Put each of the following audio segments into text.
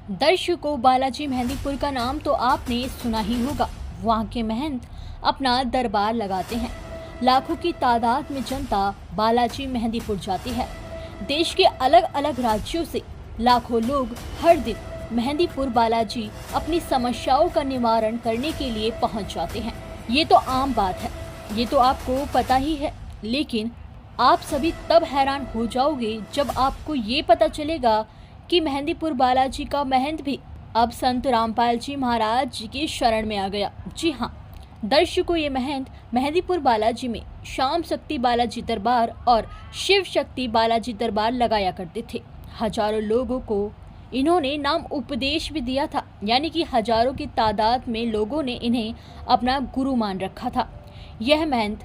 दर्शकों, बालाजी मेहंदीपुर का नाम तो आपने सुना ही होगा। वहाँ के महंत अपना दरबार लगाते हैं। लाखों की तादाद में जनता बालाजी मेहंदीपुर जाती है। देश के अलग अलग राज्यों से लाखों लोग हर दिन मेहंदीपुर बालाजी अपनी समस्याओं का निवारण करने के लिए पहुंच जाते हैं। ये तो आम बात है, ये तो आपको पता ही है। लेकिन आप सभी तब हैरान हो जाओगे जब आपको ये पता चलेगा कि मेहंदीपुर बालाजी का महंत भी अब संत रामपाल जी महाराज जी की शरण में आ गया। जी हाँ दर्शकों, ये महंत मेहंदीपुर बालाजी में शाम शक्ति बालाजी दरबार और शिव शक्ति बालाजी दरबार लगाया करते थे। हजारों लोगों को इन्होंने नाम उपदेश भी दिया था, यानी कि हजारों की तादाद में लोगों ने इन्हें अपना गुरु मान रखा था। यह महंत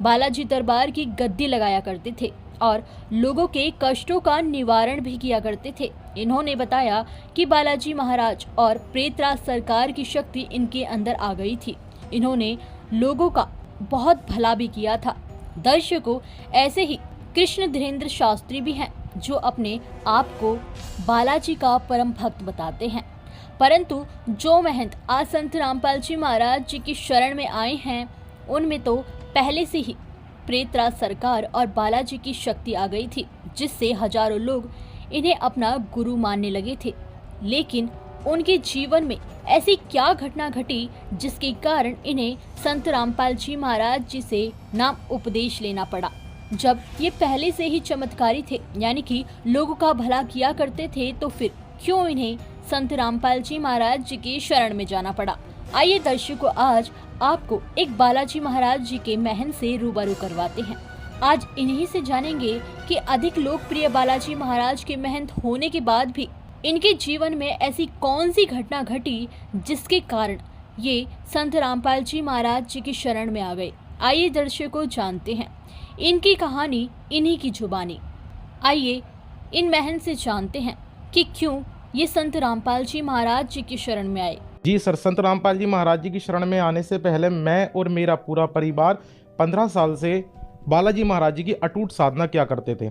बालाजी दरबार की गद्दी लगाया करते थे और लोगों के कष्टों का निवारण भी किया करते थे। इन्होंने बताया कि बालाजी महाराज और प्रेतराज सरकार की शक्ति इनके अंदर आ गई थी। इन्होंने लोगों का बहुत भला भी किया था। दर्शकों, ऐसे ही कृष्ण धीरेन्द्र शास्त्री भी हैं जो अपने आप को बालाजी का परम भक्त बताते हैं। परंतु जो महंत आज संत रामपाल जी महाराज जी की शरण में आए हैं, उनमें तो पहले से ही प्रेतराज सरकार और बालाजी की शक्ति आ गई थी, जिससे हजारों लोग इन्हें अपना गुरु मानने लगे थे। लेकिन उनके जीवन में ऐसी क्या घटना घटी जिसके कारण इन्हें संत रामपाल जी महाराज जी से नाम उपदेश लेना पड़ा। जब ये पहले से ही चमत्कारी थे, यानी कि लोगों का भला किया करते थे, तो फिर क्यों इन्हें संत रामपाल जी महाराज जी की शरण में जाना पड़ा। आइए दर्शकों, आज आपको एक बालाजी महाराज जी के महंत से रूबरू करवाते हैं। आज इन्हीं से जानेंगे कि अधिक लोकप्रिय बालाजी महाराज के महंत होने के बाद भी इनके जीवन में ऐसी कौन सी घटना घटी जिसके कारण ये संत रामपाल जी महाराज जी की शरण में आ गए। आइए दर्शकों, जानते हैं इनकी कहानी इन्हीं की जुबानी। आइए इन महंत से जानते हैं कि क्यों ये संत रामपाल जी महाराज जी की शरण में आए। जी सर, संत रामपाल जी महाराज जी की शरण में आने से पहले मैं और मेरा पूरा परिवार 15 साल से बालाजी महाराज जी की अटूट साधना किया करते थे।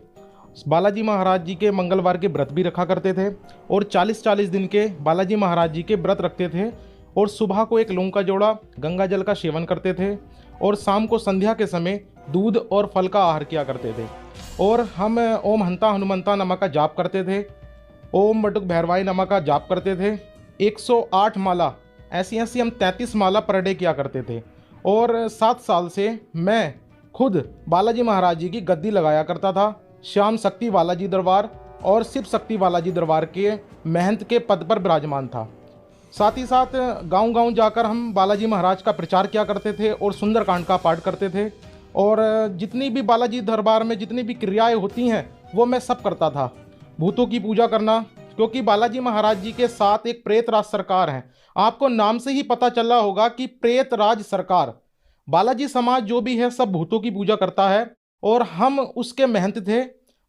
बालाजी महाराज जी के मंगलवार के व्रत भी रखा करते थे और 40-40 दिन के बालाजी महाराज जी के व्रत रखते थे और सुबह को एक लौंग का जोड़ा गंगा जल का सेवन करते थे और शाम को संध्या के समय दूध और फल का आहार किया करते थे। और हम ओम हंता हनुमंता नमः का जाप करते थे, ओम बटुक भैरवाई नमः का जाप करते थे। 108 माला ऐसी हम 33 माला पर डे किया करते थे। और 7 साल से मैं खुद बालाजी महाराज जी की गद्दी लगाया करता था। श्याम शक्ति बालाजी दरबार और शिव शक्ति बालाजी दरबार के महंत के पद पर विराजमान था। साथ ही साथ गांव-गांव जाकर हम बालाजी महाराज का प्रचार किया करते थे और सुंदरकांड का पाठ करते थे। और जितनी भी बालाजी दरबार में जितनी भी क्रियाएं होती हैं वो मैं सब करता था। भूतों की पूजा करना, क्योंकि बालाजी महाराज जी के साथ एक प्रेतराज सरकार है। आपको नाम से ही पता चला होगा कि प्रेतराज सरकार, बालाजी समाज जो भी है सब भूतों की पूजा करता है और हम उसके महंत थे।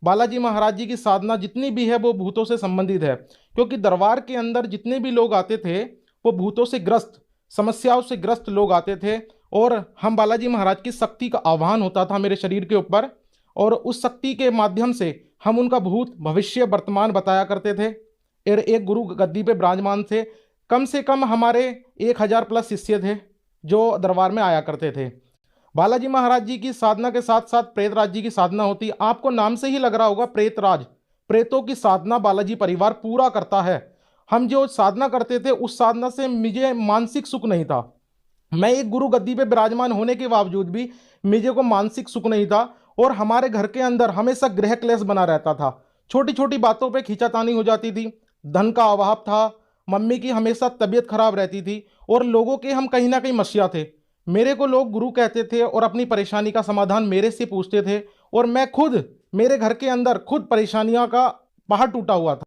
बालाजी महाराज जी की साधना जितनी भी है वो भूतों से संबंधित है, क्योंकि दरबार के अंदर जितने भी लोग आते थे वो भूतों से ग्रस्त, समस्याओं से ग्रस्त लोग आते थे और हम बालाजी महाराज की शक्ति का आह्वान होता था मेरे शरीर के ऊपर और उस शक्ति के माध्यम से हम उनका भूत भविष्य वर्तमान बताया करते थे। और एक गुरु गद्दी पे विराजमान थे। कम से कम हमारे 1000 प्लस शिष्य थे जो दरबार में आया करते थे। बालाजी महाराज जी की साधना के साथ साथ प्रेतराज जी की साधना होती। आपको नाम से ही लग रहा होगा प्रेतराज, प्रेतों की साधना बालाजी परिवार पूरा करता है। हम जो साधना करते थे उस साधना से मुझे मानसिक सुख नहीं था। मैं एक गुरु गद्दी पे विराजमान होने के बावजूद भी मुझे को मानसिक सुख नहीं था और हमारे घर के अंदर हमेशा गृह क्लेश बना रहता था। छोटी छोटी बातों पे खींचातानी हो जाती थी, धन का अभाव था, मम्मी की हमेशा तबीयत खराब रहती थी और लोगों के हम कहीं ना कहीं मसीहा थे। मेरे को लोग गुरु कहते थे और अपनी परेशानी का समाधान मेरे से पूछते थे और मैं खुद मेरे घर के अंदर खुद परेशानियों का पहाड़ टूटा हुआ था।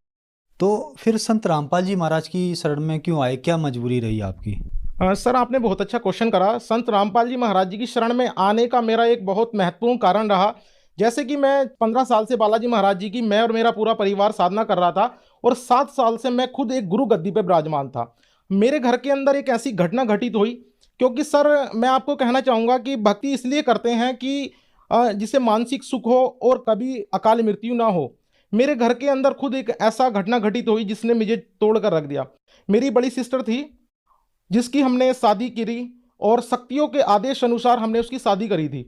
तो फिर संत रामपाल जी महाराज की शरण में क्यों आए, क्या मजबूरी रही आपकी? सर, आपने बहुत अच्छा क्वेश्चन करा। संत रामपाल जी महाराज जी की शरण में आने का मेरा एक बहुत महत्वपूर्ण कारण रहा। जैसे कि मैं 15 साल से बालाजी महाराज जी की मैं और मेरा पूरा परिवार साधना कर रहा था और 7 साल से मैं खुद एक गुरु गद्दी पे विराजमान था। मेरे घर के अंदर एक ऐसी घटना घटित हुई, क्योंकि सर मैं आपको कहना चाहूँगा कि भक्ति इसलिए करते हैं कि जिससे मानसिक सुख हो और कभी अकाल मृत्यु ना हो। मेरे घर के अंदर खुद एक ऐसा घटना घटित हुई जिसने मुझे तोड़ कर रख दिया। मेरी बड़ी सिस्टर थी जिसकी हमने शादी करी और शक्तियों के आदेश अनुसार हमने उसकी शादी करी थी,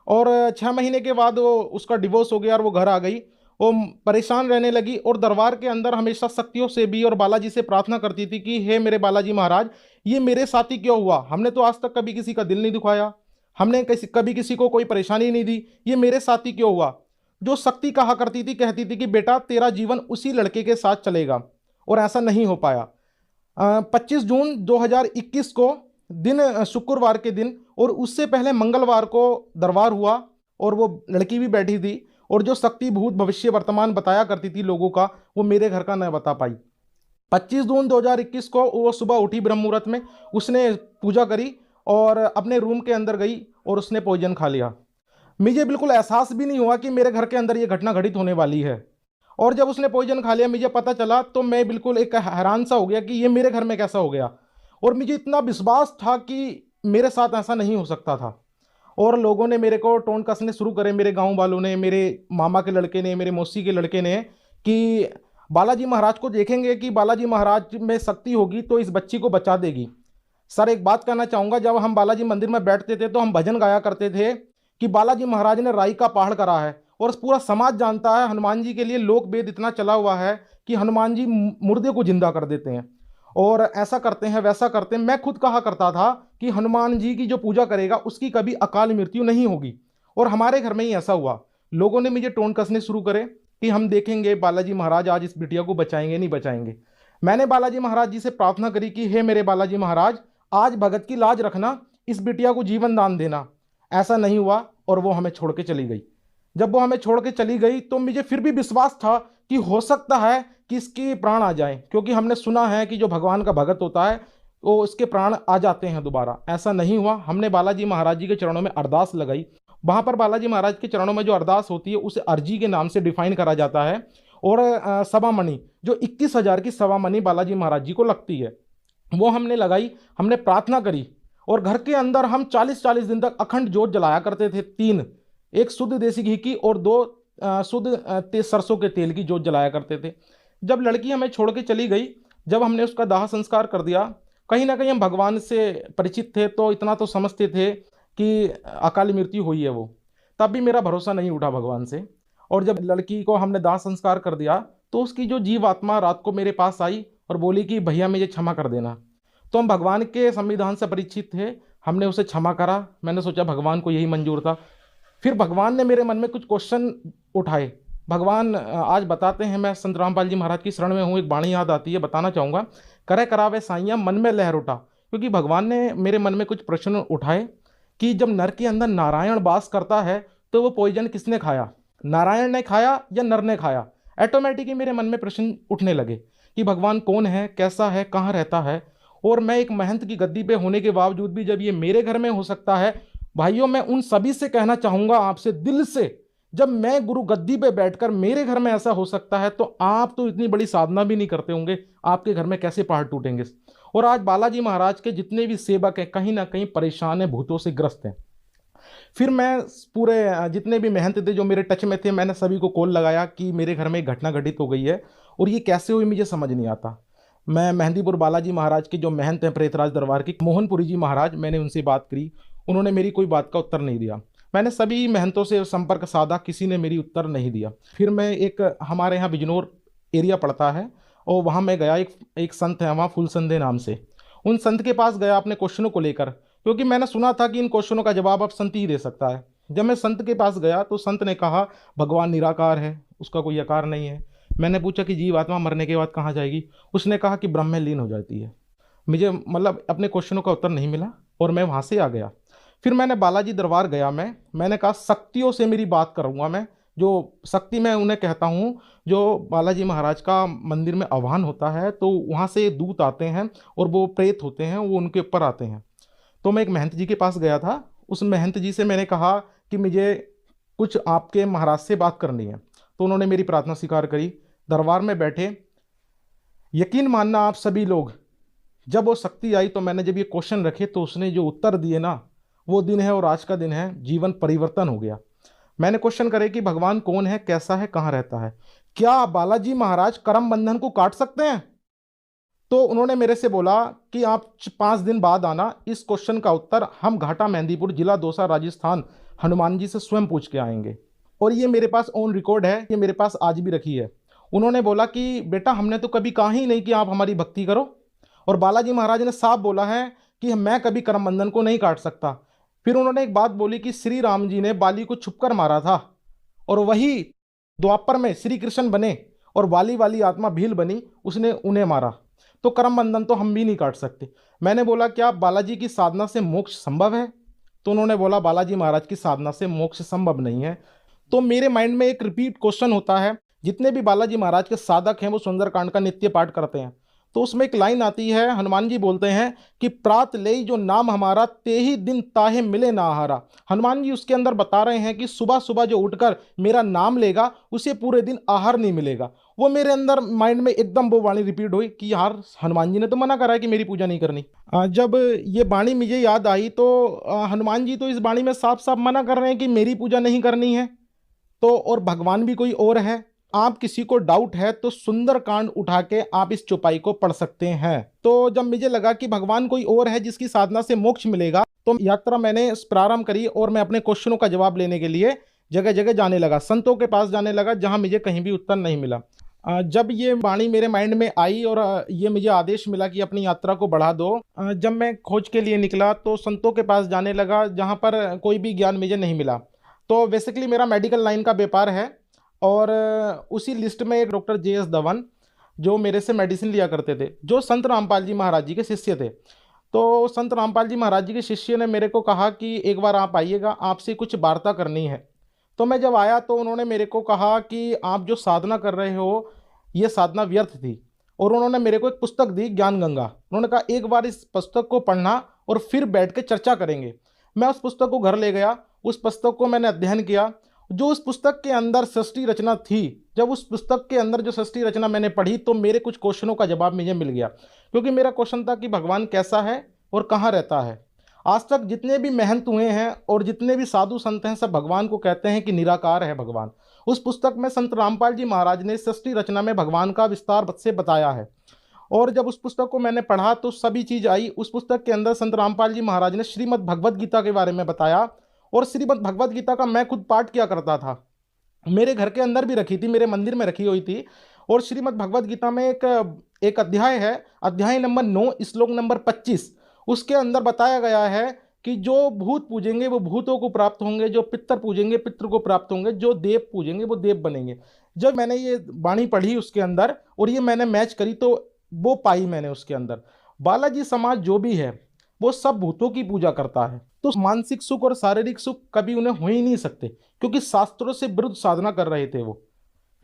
और 6 महीने के बाद वो उसका डिवोर्स हो गया और वो घर आ गई। वो परेशान रहने लगी और दरबार के अंदर हमेशा शक्तियों से भी और बालाजी से प्रार्थना करती थी कि हे मेरे बालाजी महाराज, ये मेरे साथ ही क्यों हुआ? हमने तो आज तक कभी किसी का दिल नहीं दुखाया, हमने कभी किसी को कोई परेशानी नहीं दी, ये मेरे साथ ही क्यों हुआ? जो शक्ति कहा करती थी, कहती थी कि बेटा तेरा जीवन उसी लड़के के साथ चलेगा, और ऐसा नहीं हो पाया। 25 जून 2021 को दिन शुक्रवार के दिन, और उससे पहले मंगलवार को दरबार हुआ और वो लड़की भी बैठी थी, और जो शक्ति भूत भविष्य वर्तमान बताया करती थी लोगों का, वो मेरे घर का न बता पाई। 25 जून 2021 को वो सुबह उठी ब्रह्म मुहूर्त में, उसने पूजा करी और अपने रूम के अंदर गई और उसने पॉइजन खा लिया। मुझे बिल्कुल एहसास भी नहीं हुआ कि मेरे घर के अंदर ये घटना घटित होने वाली है। और जब उसने पॉइजन खा लिया मुझे पता चला तो मैं बिल्कुल एक हैरान सा हो गया कि ये मेरे घर में कैसा हो गया। और मुझे इतना विश्वास था कि मेरे साथ ऐसा नहीं हो सकता था। और लोगों ने मेरे को टोन कसने शुरू करे, मेरे गांव वालों ने, मेरे मामा के लड़के ने, मेरे मौसी के लड़के ने, कि बालाजी महाराज को देखेंगे कि बालाजी महाराज में शक्ति होगी तो इस बच्ची को बचा देगी। सर एक बात कहना चाहूँगा, जब हम बालाजी मंदिर में बैठते थे तो हम भजन गाया करते थे कि बालाजी महाराज ने राई का पहाड़ करा है, और पूरा समाज जानता है हनुमान जी के लिए लोक वेद इतना चला हुआ है कि हनुमान जी मुर्दे को जिंदा कर देते हैं और ऐसा करते हैं वैसा करते हैं। मैं खुद कहा करता था कि हनुमान जी की जो पूजा करेगा उसकी कभी अकाल मृत्यु नहीं होगी, और हमारे घर में ही ऐसा हुआ। लोगों ने मुझे टोन कसने शुरू करे कि हम देखेंगे बालाजी महाराज आज इस बिटिया को बचाएंगे नहीं बचाएंगे। मैंने बालाजी महाराज जी से प्रार्थना करी कि हे मेरे बालाजी महाराज, आज भगत की लाज रखना, इस बिटिया को जीवन दान देना। ऐसा नहीं हुआ और वो हमें छोड़ के चली गई। जब वो हमें छोड़ के चली गई तो मुझे फिर भी विश्वास था कि हो सकता है कि इसके प्राण आ जाएं, क्योंकि हमने सुना है कि जो भगवान का भगत होता है वो उसके प्राण आ जाते हैं दोबारा। ऐसा नहीं हुआ। हमने बालाजी महाराज जी के चरणों में अरदास लगाई। वहाँ पर बालाजी महाराज के चरणों में जो अरदास होती है उसे अर्जी के नाम से डिफाइन करा जाता है, और सवा मणि जो 21,000 की सवा मणि बालाजी महाराज जी को लगती है वो हमने लगाई। हमने प्रार्थना करी और घर के अंदर हम 40-40 दिन तक अखंड जोत जलाया करते थे। 3, एक शुद्ध देसी घी की और 2 शुद्ध सरसों के तेल की जोत जलाया करते थे। जब लड़की हमें छोड़ के चली गई, जब हमने उसका दाह संस्कार कर दिया, कहीं ना कहीं हम भगवान से परिचित थे तो इतना तो समझते थे कि अकाल मृत्यु हुई है वो, तब भी मेरा भरोसा नहीं उठा भगवान से। और जब लड़की को हमने दाह संस्कार कर दिया तो उसकी जो जीव आत्मा रात को मेरे पास आई और बोली कि भैया मुझे क्षमा कर देना। तो हम भगवान के संविधान से परिचित थे, हमने उसे क्षमा करा। मैंने सोचा भगवान को यही मंजूर था। फिर भगवान ने मेरे मन में कुछ क्वेश्चन उठाए। भगवान आज बताते हैं, मैं संत रामपाल जी महाराज की शरण में हूँ, एक वाणी याद आती है, बताना चाहूँगा। करे करावे साइया मन में लहर उठा, क्योंकि भगवान ने मेरे मन में कुछ प्रश्न उठाए कि जब नर के अंदर नारायण वास करता है तो वो पॉइजन किसने खाया, नारायण ने खाया या नर ने खाया। ऑटोमेटिकली मेरे मन में प्रश्न उठने लगे कि भगवान कौन है, कैसा है, कहाँ रहता है। और मैं एक महंत की गद्दी पे होने के बावजूद भी जब ये मेरे घर में हो सकता है, भाइयों मैं उन सभी से कहना चाहूँगा आपसे दिल से, जब मैं गुरु गद्दी पे बैठकर मेरे घर में ऐसा हो सकता है तो आप तो इतनी बड़ी साधना भी नहीं करते होंगे, आपके घर में कैसे पहाड़ टूटेंगे। और आज बालाजी महाराज के जितने भी सेवक हैं कहीं ना कहीं परेशान हैं, भूतों से ग्रस्त हैं। फिर मैं पूरे जितने भी महंत थे जो मेरे टच में थे, मैंने सभी को कॉल लगाया कि मेरे घर में एक घटना घटित हो गई है और ये कैसे हुई मुझे समझ नहीं आता। मैं मेहंदीपुर बालाजी महाराज के जो महंत हैं प्रेतराज दरबार के मोहनपुरी जी महाराज, मैंने उनसे बात करी, उन्होंने मेरी कोई बात का उत्तर नहीं दिया। मैंने सभी महंतों से संपर्क साधा, किसी ने मेरी उत्तर नहीं दिया। फिर मैं एक हमारे यहाँ बिजनौर एरिया पड़ता है और वहाँ मैं गया, एक संत है वहाँ फूल संधे नाम से, उन संत के पास गया अपने क्वेश्चनों को लेकर, क्योंकि मैंने सुना था कि इन क्वेश्चनों का जवाब अब संत ही दे सकता है। जब मैं संत के पास गया तो संत ने कहा भगवान निराकार है, उसका कोई आकार नहीं है। मैंने पूछा कि जीव आत्मा मरने के बाद कहाँ जाएगी, उसने कहा कि ब्रह्म में लीन हो जाती है। मुझे मतलब अपने क्वेश्चनों का उत्तर नहीं मिला और मैं वहाँ से आ गया। फिर मैंने बालाजी दरबार गया, मैंने कहा शक्तियों से मेरी बात करूँगा मैं, जो शक्ति मैं उन्हें कहता हूँ, जो बालाजी महाराज का मंदिर में आह्वान होता है तो वहाँ से दूत आते हैं और वो प्रेत होते हैं, वो उनके ऊपर आते हैं। तो मैं एक महंत जी के पास गया था, उस महंत जी से मैंने कहा कि मुझे कुछ आपके महाराज से बात करनी है। तो उन्होंने मेरी प्रार्थना स्वीकार करी, दरबार में बैठे। यकीन मानना आप सभी लोग, जब वो शक्ति आई तो मैंने जब ये क्वेश्चन रखे तो उसने जो उत्तर दिए ना, वो दिन है और आज का दिन है, जीवन परिवर्तन हो गया। मैंने क्वेश्चन करे कि भगवान कौन है, कैसा है, कहाँ रहता है, क्या बालाजी महाराज करम बंधन को काट सकते हैं? तो उन्होंने मेरे से बोला कि आप 5 दिन बाद आना, इस क्वेश्चन का उत्तर हम घाटा मेहंदीपुर, जिला दौसा, राजस्थान, हनुमान जी से स्वयं पूछ के आएंगे। और ये मेरे पास ऑन रिकॉर्ड है, ये मेरे पास आज भी रखी है। उन्होंने बोला कि बेटा हमने तो कभी कहा ही नहीं कि आप हमारी भक्ति करो, और बालाजी महाराज ने साफ बोला है कि मैं कभी करम बंधन को नहीं काट सकता। फिर उन्होंने एक बात बोली कि श्री राम जी ने बाली को छुपकर मारा था, और वही द्वापर में श्री कृष्ण बने और वाली वाली आत्मा भील बनी, उसने उन्हें मारा, तो करम बंधन तो हम भी नहीं काट सकते। मैंने बोला क्या बालाजी की साधना से मोक्ष संभव है? तो उन्होंने बोला बालाजी महाराज की साधना से मोक्ष संभव नहीं है। तो मेरे माइंड में एक रिपीट क्वेश्चन होता है, जितने भी बालाजी महाराज के साधक हैं वो सुंदरकांड का नित्य पाठ करते हैं, तो उसमें एक लाइन आती है, हनुमान जी बोलते हैं कि प्रात लेई जो नाम हमारा, ते ही दिन ताहे मिले ना आहारा। हनुमान जी उसके अंदर बता रहे हैं कि सुबह सुबह जो उठकर मेरा नाम लेगा उसे पूरे दिन आहार नहीं मिलेगा। वो मेरे अंदर माइंड में एकदम वो वाणी रिपीट हुई कि यार हनुमान जी ने तो मना करा है कि मेरी पूजा नहीं करनी। जब ये वाणी मुझे याद आई तो हनुमान जी तो इस वाणी में साफ साफ मना कर रहे हैं कि मेरी पूजा नहीं करनी है, तो और भगवान भी कोई और है। आप किसी को डाउट है तो सुंदरकांड उठा के आप इस चौपाई को पढ़ सकते हैं। तो जब मुझे लगा कि भगवान कोई और है जिसकी साधना से मोक्ष मिलेगा, तो यात्रा मैंने प्रारंभ करी और मैं अपने क्वेश्चनों का जवाब लेने के लिए जगह जगह जाने लगा, संतों के पास जाने लगा, जहां मुझे कहीं भी उत्तर नहीं मिला। जब ये वाणी मेरे माइंड में आई और ये मुझे आदेश मिला कि अपनी यात्रा को बढ़ा दो, जब मैं खोज के लिए निकला तो संतों के पास जाने लगा जहाँ पर कोई भी ज्ञान मुझे नहीं मिला। तो बेसिकली मेरा मेडिकल लाइन का व्यापार है, और उसी लिस्ट में एक डॉक्टर JS धवन जो मेरे से मेडिसिन लिया करते थे, जो संत रामपाल जी महाराज जी के शिष्य थे। तो संत रामपाल जी महाराज जी के शिष्य ने मेरे को कहा कि एक बार आप आइएगा, आपसे कुछ वार्ता करनी है। तो मैं जब आया तो उन्होंने मेरे को कहा कि आप जो साधना कर रहे हो ये साधना व्यर्थ थी, और उन्होंने मेरे को एक पुस्तक दी, ज्ञान गंगा। उन्होंने कहा एक बार इस पुस्तक को पढ़ना और फिर बैठ के चर्चा करेंगे। मैं उस पुस्तक को घर ले गया, उस पुस्तक को मैंने अध्ययन किया। जो उस पुस्तक के अंदर सृष्टि रचना थी, जब उस पुस्तक के अंदर जो सृष्टि रचना मैंने पढ़ी तो मेरे कुछ क्वेश्चनों का जवाब मुझे मिल गया। क्योंकि मेरा क्वेश्चन था कि भगवान कैसा है और कहाँ रहता है। आज तक जितने भी महंत हुए हैं और जितने भी साधु संत हैं, सब भगवान को कहते हैं कि निराकार है भगवान। उस पुस्तक में संत रामपाल जी महाराज ने सृष्टि रचना में भगवान का विस्तार से बताया है। और जब उस पुस्तक को मैंने पढ़ा तो सभी चीज़ आई। उस पुस्तक के अंदर संत रामपाल जी महाराज ने श्रीमद् भगवद गीता के बारे में बताया, और श्रीमद् भगवद गीता का मैं खुद पाठ किया करता था। मेरे घर के अंदर भी रखी थी, मेरे मंदिर में रखी हुई थी। और श्रीमद् भगवद गीता में एक अध्याय है, अध्याय नंबर 9 श्लोक नंबर 25। उसके अंदर बताया गया है कि जो भूत पूजेंगे वो भूतों को प्राप्त होंगे, जो पितर पूजेंगे पितर को प्राप्त होंगे, जो देव पूजेंगे वो देव बनेंगे। जब मैंने ये वाणी पढ़ी उसके अंदर और ये मैंने मैच करी तो वो पाई मैंने उसके अंदर, बालाजी समाज जो भी है वो सब भूतों की पूजा करता है। तो मानसिक सुख और शारीरिक सुख कभी उन्हें हो ही नहीं सकते, क्योंकि शास्त्रों से विरुद्ध साधना कर रहे थे वो।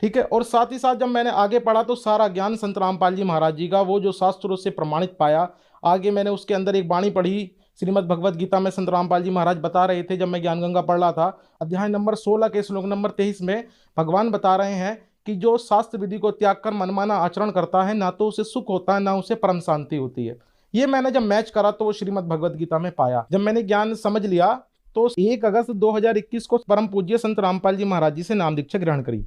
ठीक है। और साथ ही साथ जब मैंने आगे पढ़ा तो सारा ज्ञान संत रामपाल जी महाराज जी का वो जो शास्त्रों से प्रमाणित पाया। आगे मैंने उसके अंदर एक वाणी पढ़ी श्रीमद् भगवद गीता में, संत रामपाल जी महाराज बता रहे थे जब मैं ज्ञान गंगा पढ़ रहा था, अध्याय नंबर 16 के श्लोक नंबर 23 में भगवान बता रहे हैं कि जो शास्त्र विधि को त्याग कर मनमाना आचरण करता है, ना तो उसे सुख होता है ना उसे परम शांति होती है। ये मैंने जब मैच करा तो वो श्रीमद् भगवद गीता में पाया। जब मैंने ज्ञान समझ लिया तो 1 अगस्त 2021 को परम पूज्य संत रामपाल जी महाराज जी से नाम दीक्षा ग्रहण करी।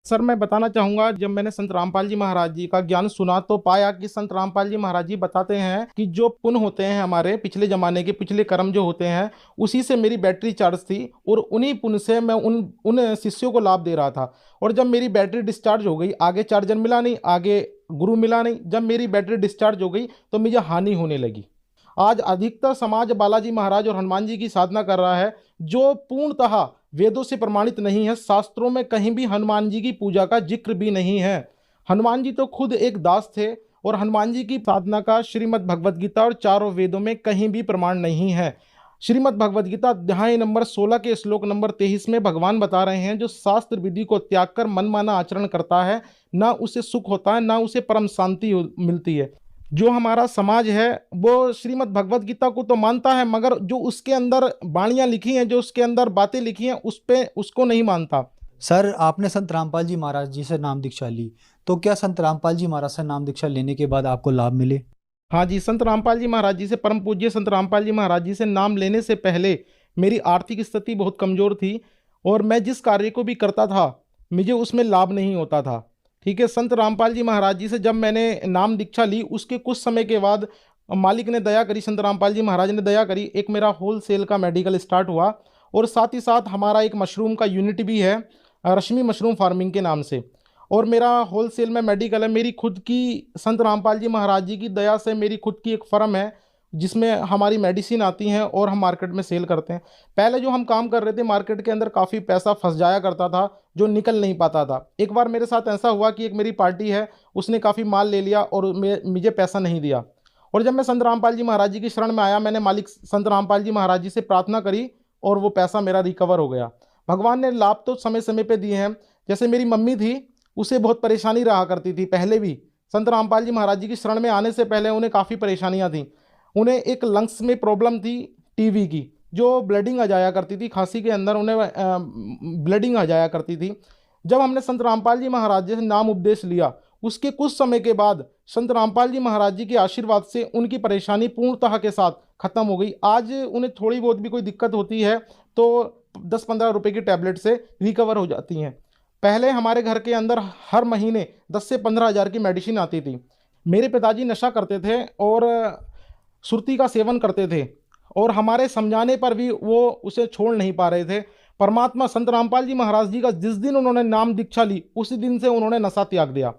सर मैं बताना चाहूँगा, जब मैंने संत रामपाल जी महाराज जी का ज्ञान सुना तो पाया कि संत रामपाल जी महाराज जी बताते हैं कि जो पुण्य होते हैं हमारे पिछले ज़माने के पिछले कर्म जो होते हैं, उसी से मेरी बैटरी चार्ज थी और उन्हीं पुण्य से मैं उन शिष्यों को लाभ दे रहा था। और जब मेरी बैटरी डिस्चार्ज हो गई, आगे चार्जर मिला नहीं, आगे गुरु मिला नहीं, जब मेरी बैटरी डिस्चार्ज हो गई तो मुझे हानि होने लगी। आज अधिकतर समाज बालाजी महाराज और हनुमान जी की साधना कर रहा है, जो पूर्णतः वेदों से प्रमाणित नहीं है। शास्त्रों में कहीं भी हनुमान जी की पूजा का जिक्र भी नहीं है। हनुमान जी तो खुद एक दास थे और हनुमान जी की साधना का श्रीमद् भगवद गीता और चारों वेदों में कहीं भी प्रमाण नहीं है। श्रीमद् भगवद गीता अध्याय नंबर 16 के श्लोक नंबर 23 में भगवान बता रहे हैं, जो शास्त्र विधि को त्याग कर मनमाना आचरण करता है, ना उसे सुख होता है ना उसे परम शांति मिलती है। जो हमारा समाज है वो श्रीमद् भगवद गीता को तो मानता है, मगर जो उसके अंदर वाणियाँ लिखी हैं, जो उसके अंदर बातें लिखी हैं, उसको नहीं मानता। सर आपने संत रामपाल जी महाराज जी से नाम दीक्षा ली, तो क्या संत रामपाल जी महाराज से नाम दीक्षा लेने के बाद आपको लाभ मिले? हाँ जी, संत रामपाल जी महाराज जी से, परम पूज्य संत रामपाल जी महाराज जी से नाम लेने से पहले मेरी आर्थिक स्थिति बहुत कमज़ोर थी और मैं जिस कार्य को भी करता था मुझे उसमें लाभ नहीं होता था। ठीक है, संत रामपाल जी महाराज जी से जब मैंने नाम दीक्षा ली, उसके कुछ समय के बाद मालिक ने दया करी, संत रामपाल जी महाराज ने दया करी, एक मेरा होलसेल का मेडिकल स्टार्ट हुआ और साथ ही साथ हमारा एक मशरूम का यूनिट भी है, रश्मि मशरूम फार्मिंग के नाम से। और मेरा होलसेल में मेडिकल है, मेरी खुद की संत रामपाल जी महाराज जी की दया से मेरी खुद की एक फर्म है जिसमें हमारी मेडिसिन आती हैं और हम मार्केट में सेल करते हैं। पहले जो हम काम कर रहे थे मार्केट के अंदर काफ़ी पैसा फंस जाया करता था जो निकल नहीं पाता था। एक बार मेरे साथ ऐसा हुआ कि एक मेरी पार्टी है, उसने काफ़ी माल ले लिया और मुझे पैसा नहीं दिया। और जब मैं संत रामपाल जी महाराज जी की शरण में आया, मैंने मालिक संत रामपाल जी महाराज जी से प्रार्थना करी और वो पैसा मेरा रिकवर हो गया। भगवान ने लाभ तो समय समय पे दिए हैं। जैसे मेरी मम्मी थी, उसे बहुत परेशानी रहा करती थी पहले भी, संत रामपाल जी महाराज जी की शरण में आने से पहले उन्हें काफ़ी परेशानियां थीं। उन्हें एक लंग्स में प्रॉब्लम थी टीबी की, जो ब्लीडिंग आ जाया करती थी, खांसी के अंदर उन्हें ब्लीडिंग आ जाया करती थी। जब हमने संत रामपाल जी महाराज जी से नाम उपदेश लिया, उसके कुछ समय के बाद संत रामपाल जी महाराज जी के आशीर्वाद से उनकी परेशानी पूर्णतः के साथ खत्म हो गई। आज उन्हें थोड़ी बहुत भी कोई दिक्कत होती है तो 10-15 रुपए की टैबलेट से रिकवर हो जाती हैं। पहले हमारे घर के अंदर हर महीने 10 से 15 हज़ार की मेडिसिन आती थी। मेरे पिताजी नशा करते थे और सुरती का सेवन करते थे और हमारे समझाने पर भी वो उसे छोड़ नहीं पा रहे थे। परमात्मा संत रामपाल जी महाराज जी का जिस दिन उन्होंने नाम दीक्षा ली, उसी दिन से उन्होंने नशा त्याग दिया।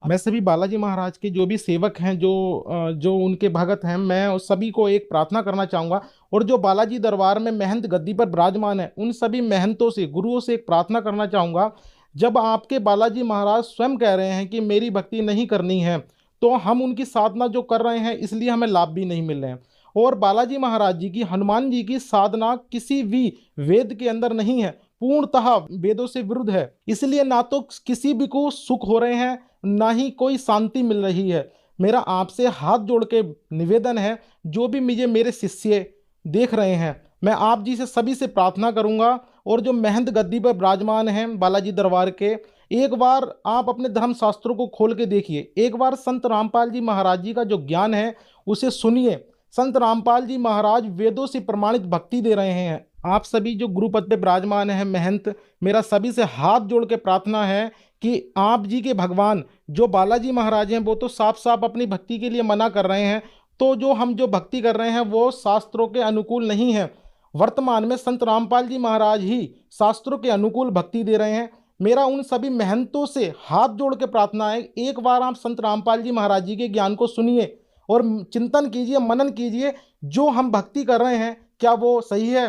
मैं सभी बालाजी महाराज के जो भी सेवक हैं, जो उनके भगत हैं, मैं उस सभी को एक प्रार्थना करना चाहूँगा और जो बालाजी दरबार में महंत गद्दी पर विराजमान है, उन सभी महंतों से, गुरुओं से एक प्रार्थना करना चाहूँगा। जब आपके बालाजी महाराज स्वयं कह रहे हैं कि मेरी भक्ति नहीं करनी है, तो हम उनकी साधना जो कर रहे हैं इसलिए हमें लाभ भी नहीं मिल रहे हैं। और बालाजी महाराज जी की, हनुमान जी की साधना किसी भी वेद के अंदर नहीं है, पूर्णतः वेदों से विरुद्ध है। इसलिए ना तो किसी भी को सुख हो रहे हैं, ना ही कोई शांति मिल रही है। मेरा आपसे हाथ जोड़ के निवेदन है, जो भी मुझे मेरे शिष्य देख रहे हैं, मैं आप जी से सभी से प्रार्थना करूंगा और जो महंत गद्दी पर विराजमान हैं बालाजी दरबार के, एक बार आप अपने धर्म शास्त्रों को खोल के देखिए, एक बार संत रामपाल जी महाराज जी का जो ज्ञान है उसे सुनिए। संत रामपाल जी महाराज वेदों से प्रमाणित भक्ति दे रहे हैं। आप सभी जो गुरुपद पे विराजमान हैं महंत, मेरा सभी से हाथ जोड़ के प्रार्थना है कि आप जी के भगवान जो बालाजी महाराज हैं वो तो साफ साफ अपनी भक्ति के लिए मना कर रहे हैं, तो जो भक्ति कर रहे हैं वो शास्त्रों के अनुकूल नहीं है। वर्तमान में संत रामपाल जी महाराज ही शास्त्रों के अनुकूल भक्ति दे रहे हैं। मेरा उन सभी महंतों से हाथ जोड़ के प्रार्थना है, एक बार आप संत रामपाल जी महाराज जी के ज्ञान को सुनिए और चिंतन कीजिए, मनन कीजिए, जो हम भक्ति कर रहे हैं क्या वो सही है।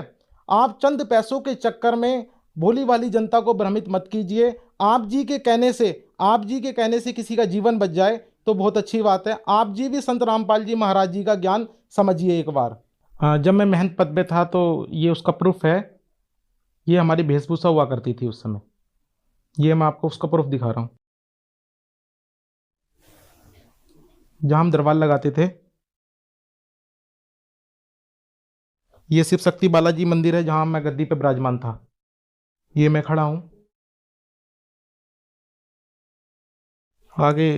आप चंद पैसों के चक्कर में भोली वाली जनता को भ्रमित मत कीजिए। आप जी के कहने से किसी का जीवन बच जाए तो बहुत अच्छी बात है। आप जी भी संत रामपाल जी महाराज जी का ज्ञान समझिए एक बार। जब मैं महंत पद पे था तो ये उसका प्रूफ है, ये हमारी वेशभूषा हुआ करती थी उस समय। ये मैं आपको उसका प्रूफ दिखा रहा हूँ। जहाँ हम दरबार लगाते थे, ये शिव शक्ति बालाजी मंदिर है जहाँ मैं गद्दी पे विराजमान था। ये मैं खड़ा हूँ, आगे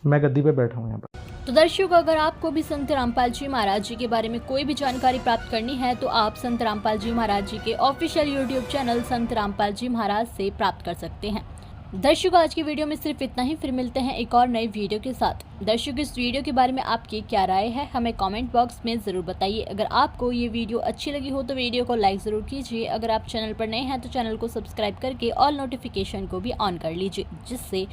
मैं गद्दी पे बैठा हूँ यहाँ पर। तो दर्शकों, अगर आपको भी संत रामपाल जी महाराज जी के बारे में कोई भी जानकारी प्राप्त करनी है तो आप संत रामपाल जी महाराज जी के ऑफिशियल यूट्यूब चैनल संत रामपाल जी महाराज से प्राप्त कर सकते हैं। दर्शकों, आज की वीडियो में सिर्फ इतना ही। फिर मिलते हैं एक और नई वीडियो के साथ। दर्शकों, इस वीडियो के बारे में आपकी क्या राय है हमें कमेंट बॉक्स में ज़रूर बताइए। अगर आपको ये वीडियो अच्छी लगी हो तो वीडियो को लाइक ज़रूर कीजिए। अगर आप चैनल पर नए हैं तो चैनल को सब्सक्राइब करके ऑल नोटिफिकेशन को भी ऑन कर लीजिए, जिससे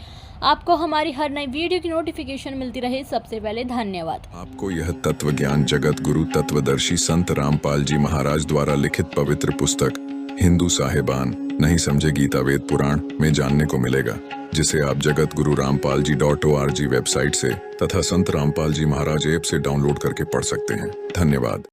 आपको हमारी हर नई वीडियो की नोटिफिकेशन मिलती रहे सबसे पहले। धन्यवाद। आपको यह तत्व ज्ञान जगत गुरु तत्वदर्शी संत रामपाल जी महाराज द्वारा लिखित पवित्र पुस्तक हिंदू साहेबान नहीं समझे गीता वेद पुराण में जानने को मिलेगा, जिसे आप जगत गुरु रामपाल जी .org वेबसाइट से तथा संत रामपाल जी महाराज ऐप से डाउनलोड करके पढ़ सकते हैं। धन्यवाद।